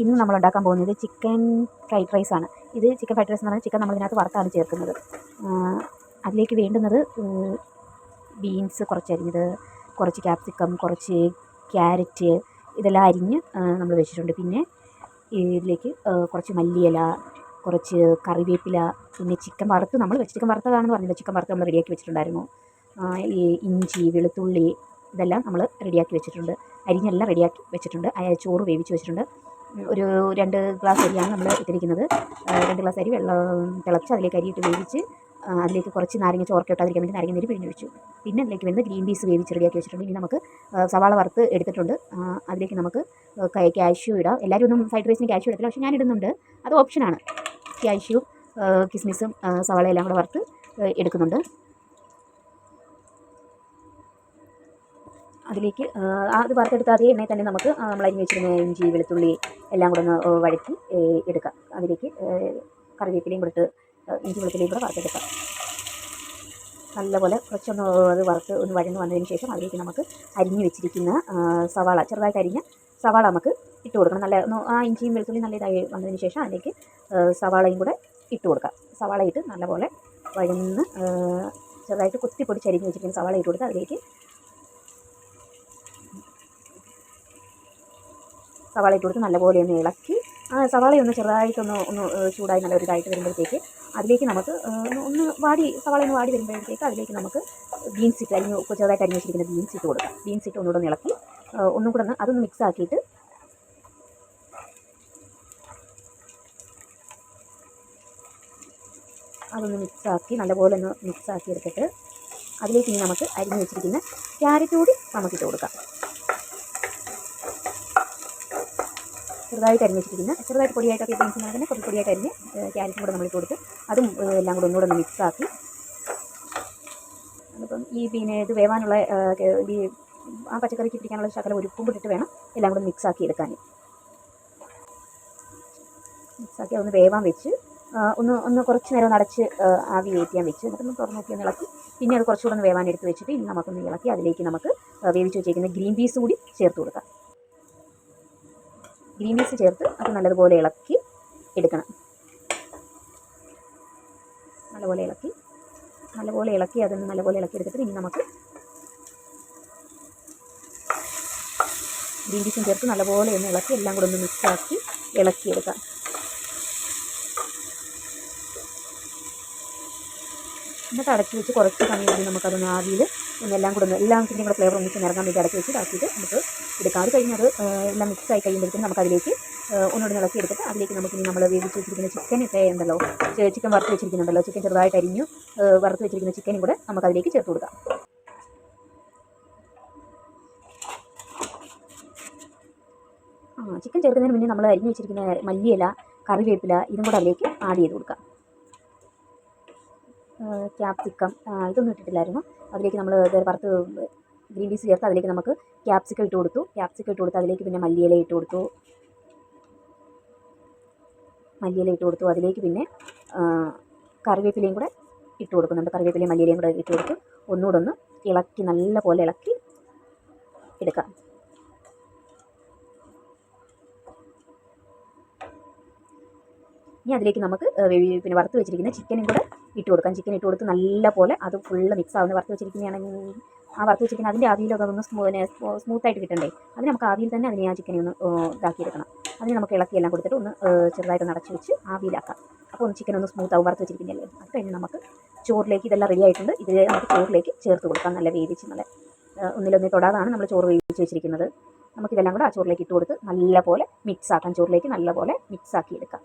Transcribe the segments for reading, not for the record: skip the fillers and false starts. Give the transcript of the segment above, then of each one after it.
ഇന്ന് നമ്മൾ ഉണ്ടാക്കാൻ പോകുന്നത് ചിക്കൻ ഫ്രൈഡ് റൈസാണ്. ഇത് ചിക്കൻ ഫ്രൈഡ് റൈസ് എന്ന് പറഞ്ഞാൽ ചിക്കൻ നമ്മളിതിനകത്ത് വറുത്താണ് ചേർക്കുന്നത്. അതിലേക്ക് വേണ്ടുന്നത് ബീൻസ് കുറച്ചരിഞ്ഞത്, കുറച്ച് ക്യാപ്സിക്കം, കുറച്ച് ക്യാരറ്റ്, ഇതെല്ലാം അരിഞ്ഞ് നമ്മൾ വെച്ചിട്ടുണ്ട്. പിന്നെ ഇതിലേക്ക് കുറച്ച് മല്ലിയില, കുറച്ച് കറിവേപ്പില, പിന്നെ ചിക്കൻ വറുത്തതാണെന്ന് പറഞ്ഞില്ല, ചിക്കൻ വറുത്ത് നമ്മൾ റെഡിയാക്കി വെച്ചിട്ടുണ്ടായിരുന്നു. ഈ ഇഞ്ചി, വെളുത്തുള്ളി ഇതെല്ലാം നമ്മൾ റെഡിയാക്കി വെച്ചിട്ടുണ്ട്. അരിഞ്ഞെല്ലാം റെഡിയാക്കി വെച്ചിട്ടുണ്ട്. ചോറ് വേവിച്ച് വെച്ചിട്ടുണ്ട്. ഒരു 2 ഗ്ലാസ് അരിയാണ് നമ്മൾ ഇട്ടിരിക്കുന്നത്. 2 ഗ്ലാസ് അരി വെള്ളം തിളച്ച് അതിലേക്ക് അരിയിട്ട് വേവിച്ച് അതിലേക്ക് കുറച്ച് നാരങ്ങ ചോർക്കിട്ടാതിരിക്കാൻ വേണ്ടി നാരങ്ങ നീര് പിഴിഞ്ഞ് ഒഴിച്ചു. പിന്നെ അതിലേക്ക് വരുന്നത് ഗ്രീൻ പീസ് വേവിച്ച് റെഡിയാക്കി വെച്ചിട്ടുണ്ട്. ഇനി നമുക്ക് സവാള വറുത്ത് എടുത്തിട്ടുണ്ട്. അതിലേക്ക് നമുക്ക് കാഷ്യൂ ഇടാം. എല്ലാവരും ഒന്നും ഫ്രൈഡ് റൈസിന് കാഷ്യൂ ഇടത്തില്ല, പക്ഷേ ഞാൻ ഇടുന്നുണ്ട്. അത് ഓപ്ഷനാണ്. കാഷ്യൂ, കിസ്മിസും സവാളയെല്ലാം കൂടെ വറുത്ത് എടുക്കുന്നുണ്ട്. അതിലേക്ക് അത് വറുത്തെടുത്ത അതേ എണ്ണയിൽ തന്നെ നമുക്ക് നമ്മൾ അരിഞ്ഞ് വെച്ചിരുന്ന ഇഞ്ചി, വെളുത്തുള്ളി എല്ലാം കൂടെ ഒന്ന് വഴറ്റി എടുക്കാം. അതിലേക്ക് കറിവേപ്പിലയും കൂടെ ഇട്ട് ഇഞ്ചി വെളുത്തുള്ളിയും കൂടെ വറുത്തെടുക്കാം. നല്ലപോലെ കുറച്ചൊന്ന് അത് വറുത്ത് ഒന്ന് വഴന്ന് വന്നതിന് ശേഷം അതിലേക്ക് നമുക്ക് അരിഞ്ഞ് വെച്ചിരിക്കുന്ന സവാള, ചെറുതായിട്ട് അരിഞ്ഞ സവാള നമുക്ക് ഇട്ട് കൊടുക്കണം. നല്ല ആ ഇഞ്ചിയും വെളുത്തുള്ളിയും നല്ല ഇതായി വന്നതിന് ശേഷം അതിലേക്ക് സവാളയും കൂടെ ഇട്ട് കൊടുക്കാം. സവാള ഇട്ട് നല്ലപോലെ വഴന്ന് ചെറുതായിട്ട് കുത്തി പൊടിച്ചരിഞ്ഞ് വെച്ചിരിക്കുന്ന സവാള ഇട്ട് കൊടുത്ത് അതിലേക്ക് സവാള ഇട്ട് കൊടുത്ത് നല്ലപോലെ ഒന്ന് ഇളക്കി സവാളയൊന്ന് ചെറുതായിട്ടൊന്ന് ചൂടായി നല്ല ഒരു ഇതായിട്ട് വരുമ്പോഴത്തേക്ക് അതിലേക്ക് നമുക്ക് സവാള ഒന്ന് വാടി വരുമ്പോഴത്തേക്ക് അതിലേക്ക് നമുക്ക് ബീൻസ് ഇട്ട് ചെറുതായിട്ട് അരിഞ്ഞ് വെച്ചിരിക്കുന്ന ബീൻസ് ഇട്ട് കൊടുക്കാം. ബീൻസ് ഇട്ട് ഒന്നുകൂടെ ഒന്ന് ഇളക്കി ഒന്നും കൂടെ അതൊന്ന് മിക്സ് ആക്കിയിട്ട് നല്ലപോലെ ഒന്ന് മിക്സ് ആക്കി എടുത്തിട്ട് അതിലേക്ക് ഇനി നമുക്ക് അരിഞ്ഞ് വെച്ചിരിക്കുന്ന ക്യാരറ്റ് കൂടി നമുക്കിട്ട് കൊടുക്കാം. ചെറുതായിട്ട് അരിഞ്ഞ് വെച്ചിരിക്കുന്ന ചെറുതായിട്ട് പൊടിയായിട്ടൊക്കെ ബീൻസിനാണ് തന്നെ കുറച്ച് പൊടിയായിട്ട് അരിഞ്ഞ് ക്യാരറ്റും കൂടെ നമ്മളിട്ട് കൊടുത്ത് അതും എല്ലാം കൂടെ ഒന്നുകൂടെ ഒന്ന് മിക്സാക്കി അപ്പം പിന്നെ ഇത് വേവാനുള്ള ആ പച്ചക്കറിക്ക് പിടിക്കാനുള്ള ശകലം ഉപ്പും കൂടിയിട്ട് വേണം എല്ലാം കൂടെ മിക്സാക്കി എടുക്കാൻ. മിക്സാക്കി അതൊന്ന് വേവാൻ വെച്ച് ഒന്ന് കുറച്ച് നേരം അടച്ച് ആവി വേവിക്കാൻ വെച്ച് എന്നിട്ടൊന്ന് തുറന്ന് നോക്കി ഒന്ന് ഇളക്കി പിന്നെ അത് കുറച്ചുകൂടെ ഒന്ന് വേവാൻ എടുത്ത് വെച്ചിട്ട് ഇനി നമുക്കൊന്ന് ഇളക്കി അതിലേക്ക് നമുക്ക് വേവിച്ച് വെച്ചിരിക്കുന്ന ഗ്രീൻ പീസ് കൂടി ചേർത്ത് കൊടുക്കാം. ഗ്രീൻ പീസ് ചേർത്ത് അത് നല്ലതുപോലെ ഇളക്കി എടുക്കണം. നല്ലപോലെ ഇളക്കി അതൊന്ന് നല്ലപോലെ ഇളക്കി എടുത്തിട്ട് ഇനി നമുക്ക് ഗ്രീൻ പീസും ചേർത്ത് നല്ലപോലെ ഒന്ന് ഇളക്കി എല്ലാം കൂടെ ഒന്ന് മിക്സാക്കി ഇളക്കിയെടുക്കാം. എന്നിട്ട് അടച്ചു വെച്ച് കുറച്ച് സമയം കൂടി നമുക്കതൊന്ന് ആവിയിൽ എല്ലാം എല്ലാത്തിൻ്റെയും കൂടെ ഫ്ലേവർ ഒന്നിച്ച് ഇറങ്ങാൻ വേണ്ടി അടച്ചു വെച്ച് ഇതാക്കിയിട്ട് നമുക്ക് എടുക്കാം. അത് കഴിഞ്ഞ് അത് എല്ലാം മിക്സായി കഴിയുമ്പോഴത്തേക്കും നമുക്കതിലേക്ക് ഒന്നുകൂടി ഇളക്കി എടുത്തിട്ട് അതിലേക്ക് നമുക്കിനി നമ്മൾ വേവിച്ച് വെച്ചിരിക്കുന്ന ചിക്കൻ ഒക്കെ ഉണ്ടല്ലോ, ചിക്കൻ വറുത്ത് വെച്ചിരിക്കുന്നുണ്ടല്ലോ, ചിക്കൻ ചെറുതായിട്ട് അരിഞ്ഞു വറുത്ത് വെച്ചിരിക്കുന്ന ചിക്കനും കൂടെ നമുക്കതിലേക്ക് ചേർത്ത് കൊടുക്കാം. ചിക്കൻ ചേർക്കുന്നതിന് മുന്നേ നമ്മൾ അരിഞ്ഞു വെച്ചിരിക്കുന്ന മല്ലിയില, കറിവേപ്പില ഇതും കൂടെ അതിലേക്ക് ആഡ് ചെയ്ത് കൊടുക്കാം. ക്യാപ്സിക്കം ഇതൊന്നും ഇട്ടിട്ടില്ലായിരുന്നു. അതിലേക്ക് നമ്മൾ വറുത്ത് ഗ്രീൻ പീസ് ചേർത്ത് അതിലേക്ക് നമുക്ക് ക്യാപ്സിക്കം ഇട്ട് കൊടുത്തു. അതിലേക്ക് പിന്നെ മല്ലിയില ഇട്ട് കൊടുത്തു. അതിലേക്ക് പിന്നെ കറിവേപ്പിലയും കൂടെ ഇട്ട് കൊടുക്കുന്നുണ്ട്. കറിവേപ്പിലയും മല്ലിയിലയും കൂടെ ഇട്ട് കൊടുത്ത് ഒന്നുകൂടെ ഒന്ന് ഇളക്കി നല്ലപോലെ ഇളക്കി എടുക്കാം. ഇനി അതിലേക്ക് നമുക്ക് പിന്നെ വറുത്ത് വെച്ചിരിക്കുന്ന ചിക്കനും കൂടെ ഇട്ട് കൊടുക്കാം. ചിക്കൻ ഇട്ട് കൊടുത്ത് നല്ലപോലെ അത് ഫുള്ള് മിക്സ് ആവുന്ന വറുത്ത് വെച്ചിരിക്കുന്നതാണെങ്കിൽ ആ വറുത്ത് വെച്ചിരിക്കുന്ന അതിൻ്റെ ആവിയിലൊക്കെ അതൊന്ന് സ്മൂത്തായിട്ട് കിട്ടണ്ടേ, അതിന് നമുക്ക് ആവിയിൽ തന്നെ അതിനെ ആ ചിക്കനെ ഒന്ന് ഇതാക്കിയെടുക്കണം. അതിന് നമുക്ക് ഇളക്കിയെല്ലാം കൊടുത്തിട്ട് ഒന്ന് ചെറുതായിട്ട് അടച്ച് വെച്ച് ആവിയിലാക്കാം. അപ്പോൾ ഒന്ന് ചിക്കൻ ഒന്ന് സ്മൂത്ത് ആവും വറുത്ത് വെച്ചിരിക്കുന്നതല്ലേ. അത് കഴിഞ്ഞ് നമുക്ക് ചോറിലേക്ക് ഇതെല്ലാം റെഡി ആയിട്ടുണ്ട്. ഇത് നമുക്ക് ചോറിലേക്ക് ചേർത്ത് കൊടുക്കാം. നല്ല വേവിച്ച് നല്ല ഒന്നിലൊന്നും തൊടാതാണ് നമ്മൾ ചോറ് വേവിച്ച് വെച്ചിരിക്കുന്നത്. നമുക്കിതെല്ലാം കൂടെ ആ ചോറിലേക്ക് ഇട്ട് കൊടുത്ത് നല്ലപോലെ മിക്സ് ആക്കാം. ചോറിലേക്ക് നല്ലപോലെ മിക്സാക്കി എടുക്കാം.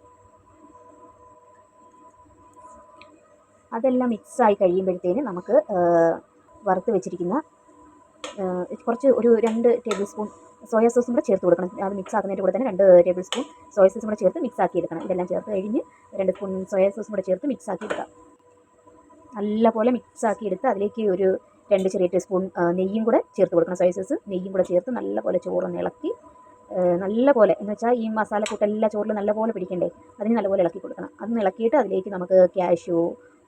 അതെല്ലാം മിക്സായി കഴിയുമ്പോഴത്തേന് നമുക്ക് വറുത്ത് വെച്ചിരിക്കുന്ന കുറച്ച് ഒരു 2 ടേബിൾ സ്പൂൺ സോയാ സോസും കൂടെ ചേർത്ത് കൊടുക്കണം. അത് മിക്സ് ആക്കുന്നതിൻ്റെ കൂടെ തന്നെ 2 ടേബിൾ സ്പൂൺ സോയാ സോസും കൂടെ ചേർത്ത് മിക്സാക്കി എടുക്കണം. ഇതെല്ലാം ചേർത്ത് കഴിഞ്ഞ് 2 സ്പൂൺ സോയാ സോസും കൂടെ ചേർത്ത് മിക്സാക്കി എടുക്കാം. നല്ലപോലെ മിക്സാക്കി എടുത്ത് അതിലേക്ക് ഒരു 2 ചെറിയ ടീസ്പൂൺ നെയ്യും കൂടെ ചേർത്ത് കൊടുക്കണം. സോയാ സോസ് നെയ്യും കൂടെ ചേർത്ത് നല്ലപോലെ ചോറൊന്ന് ഇളക്കി നല്ലപോലെ എന്ന് വെച്ചാൽ ഈ മസാലക്കൂട്ടെല്ലാം ചോറിൽ നല്ലപോലെ പിടിക്കണ്ടേ, അതിന് നല്ലപോലെ ഇളക്കി കൊടുക്കണം. അതൊന്ന് ഇളക്കിയിട്ട് അതിലേക്ക് നമുക്ക് കാഷ്യൂ,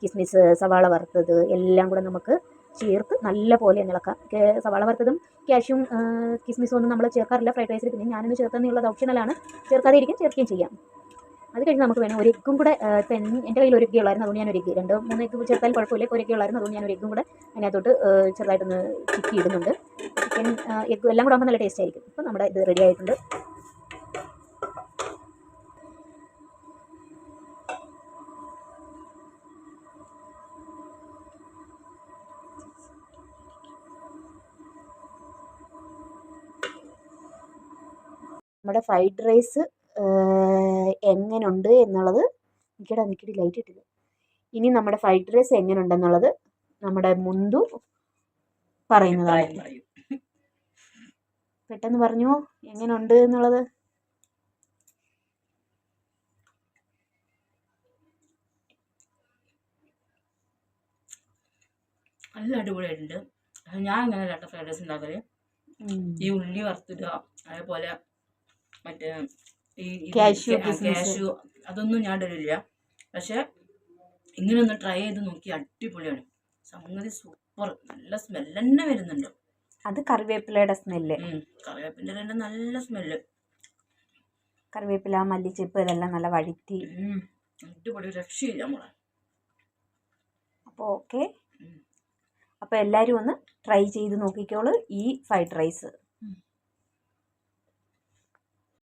കിസ്മിസ്, സവാള വറുത്തത് എല്ലാം കൂടെ നമുക്ക് ചേർത്ത് നല്ല പോലെ ഇളക്കാം. സവാള വറുത്തതും കാഷ്യൂം കിസ്മിസും ഒന്നും നമ്മൾ ചേർക്കാറില്ല ഫ്രൈഡ് റൈസിൽ. പിന്നെ ഞാനൊന്ന് ചേർത്തെന്നുള്ളത് ഓപ്ഷണലാണ്. ചേർക്കാതെ ഇരിക്കും, ചേർക്കുകയും ചെയ്യാം. അത് കഴിഞ്ഞ് നമുക്ക് വേണം ഒരു എഗ്ഗും കൂടെ. ഇപ്പം എൻ്റെ കയ്യിൽ ഒരു എഗ്ഗേ ഉള്ളായിരുന്നു, അതുകൊണ്ട് ഞാൻ ഒരു എഗ്ഗ് 2-3 എഗ്ഗ് ചേർത്താലും കുഴപ്പമില്ല. ഒരു എഗ്ഗേ ഉള്ളായിരുന്നു, അതുകൊണ്ട് ഞാൻ ഒരു എഗ്ഗും കൂടെ അതിനകത്തോട്ട് ചെറുതായിട്ടൊന്ന് ചിക്കി ഇടുന്നുണ്ട്. ചിക്കൻ എഗ്ഗും എല്ലാം കൂടെ ആകുമ്പോൾ നല്ല ടേസ്റ്റ് ആയിരിക്കും. അപ്പോൾ നമ്മുടെ ഇത് റെഡി ആയിട്ടുണ്ട്. നമ്മുടെ ഫ്രൈഡ് റൈസ് എങ്ങനെയുണ്ട് എന്നുള്ളത് നിൽക്കടി ലൈറ്റ് ഇട്ടില്ല. ഇനി നമ്മുടെ ഫ്രൈഡ് റൈസ് എങ്ങനെയുണ്ടെന്നുള്ളത് നമ്മുടെ മുന്തു പറയുന്നതാണ്. പെട്ടെന്ന് പറഞ്ഞു എങ്ങനെയുണ്ട് എന്നുള്ളത്. നല്ല അടിപൊളിയായിട്ടുണ്ട്. ഞാൻ ഇങ്ങനെ രണ്ട് ഫ്രൈഡ് റൈസ് ഉണ്ടാക്കല്. ഈ ഉള്ളി വറുത്തിടുക, അതേപോലെ മറ്റേ ഈ കാഷ്യൂ അതൊന്നും ഞാൻ ഇടലില്ല. പക്ഷെ ഇങ്ങനെ ഒന്ന് ട്രൈ ചെയ്ത് നോക്കി, അടിപൊളിയാണ് സംഗതി, സൂപ്പർ. നല്ല സ്മെല്ല് തന്നെ വരുന്നുണ്ട്. അത് കറിവേപ്പിലയുടെ സ്മെല്ല്. കറിവേപ്പിൻ്റെ നല്ല സ്മെല്ല്. കറിവേപ്പില, മല്ലിച്ചെപ്പ് ഇതെല്ലാം നല്ല വഴറ്റി അടിപൊളി, രക്ഷയില്ല നമ്മളെ. അപ്പോൾ ഓക്കെ, അപ്പോൾ എല്ലാവരും ഒന്ന് ട്രൈ ചെയ്ത് നോക്കിക്കോളൂ ഈ ഫ്രൈഡ് റൈസ്.